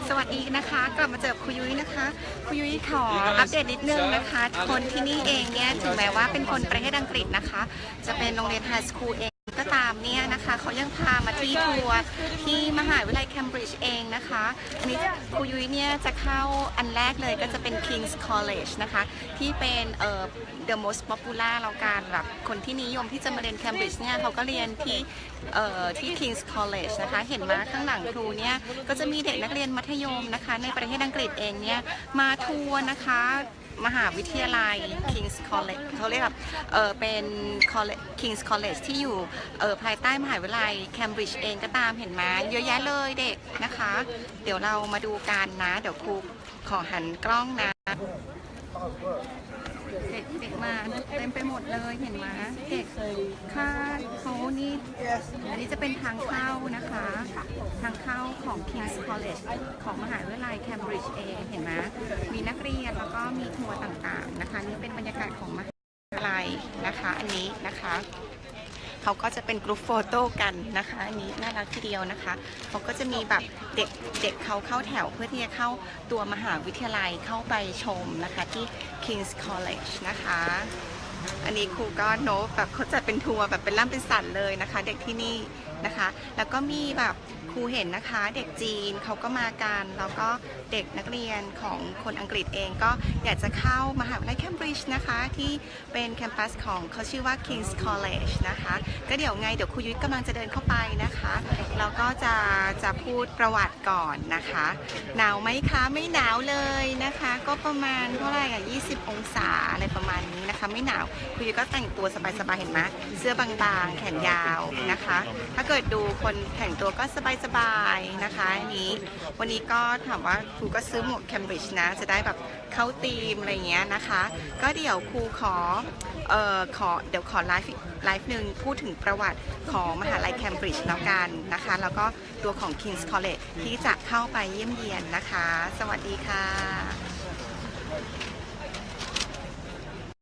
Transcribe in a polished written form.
สวัสดีนะคะกลับมาเจอครูยุ้ยนะคะครูยุ้ยขออัปเดตนิดนึงนะคะคนที่นี่เองเนี่ยถึงแม้ว่าเป็นคนประเทศอังกฤษนะคะจะเป็นโรงเรียนไฮสคูลเองก็ตามเนี่ยนะคะเขายังพามาที่ทัวร์ที่มหาวิทยาลัยเคมบริดจ์เองนะคะอันนี้ครูยุ้ยเนี่ยจะเข้าอันแรกเลยก็จะเป็น King's College นะคะที่เป็นthe most popular เราการแบบคนที่นิยมที่จะมาเรียนเคมบริดจ์เนี่ยเขาก็เรียนที่ King's College นะคะเห็นมาข้างหลังครูเนี่ยก็จะมีเด็กนักเรียนมัธยมนะคะในประเทศอังกฤษเองเนี่ยมาทัวร์นะคะมหาวิทยาลัย King's College เขาเรียกแบบเป็น King's College ที่อยู่ภายใต้มหาวิทยาลัยเคมบริดจ์เองก็ตามเห็นไหมเยอะแยะเลยเด็กนะคะเดี๋ยวเรามาดูกันนะเดี๋ยวครูขอหันกล้องนะเด็กมาเต็มไปหมดเลยเห็นไหมเด็กค่ะเขานี่อันนี้จะเป็นทางเข้านะคะทางเข้าของ King's College ของมหาวิทยาลัยเคมบริดจ์เองเห็นไหมมีนักเรียนแล้วก็มีทัวร์ต่างๆนะคะนี่เป็นบรรยากาศของมหาวิทยาลัยนะคะอันนี้นะคะเขาก็จะเป็นกรุ๊ปโฟโต้กันนะคะอันนี้น่ารักทีเดียวนะคะเขาก็จะมีแบบเด็กเขาเข้าแถวเพื่อที่จะเข้าตัวมหาวิทยาลัยเข้าไปชมนะคะที่ King's College นะคะอันนี้ครูก็โน้ตแบบเขาจัดเป็นทัวร์แบบเป็นล่ำเป็นสันเลยนะคะเด็กที่นี่นะคะแล้วก็มีแบบครูเห็นนะคะเด็กจีนเขาก็มากันแล้วก็เด็กนักเรียนของคนอังกฤษเองก็อยากจะเข้ามหาวิทยาลัยเคมบริดจ์นะคะที่เป็นแคมปัสของเขาชื่อว่า King's College นะคะก็เดี๋ยวครูยุ้ยกำลังจะเดินเข้าไปนะคะแล้วก็จะพูดประวัติก่อนนะคะหนาวไหมคะไม่หนาวเลยนะคะก็ประมาณเท่าไหร่20 องศาอะไรประมาณนี้นะคะไม่หนาวครูยุ้ยก็แต่งตัวสบายๆเห็นไหมเสื้อบางๆแขนยาวนะคะถ้าเกิดดูคนแต่งตัวก็สบายๆนะคะวันนี้ก็ถามว่าครูก็ซื้อหมวกเคมบริดจ์นะจะได้แบบเข้าธีมอะไรเงี้ยนะคะก็เดี๋ยวครูขอไลฟ์หนึ่งพูดถึงประวัติของมหาลัยเคมบริดจ์แล้วกันนะคะแล้วก็ตัวของ King's College ที่จะเข้าไปเยี่ยมเยียนนะคะสวัสดีค่ะ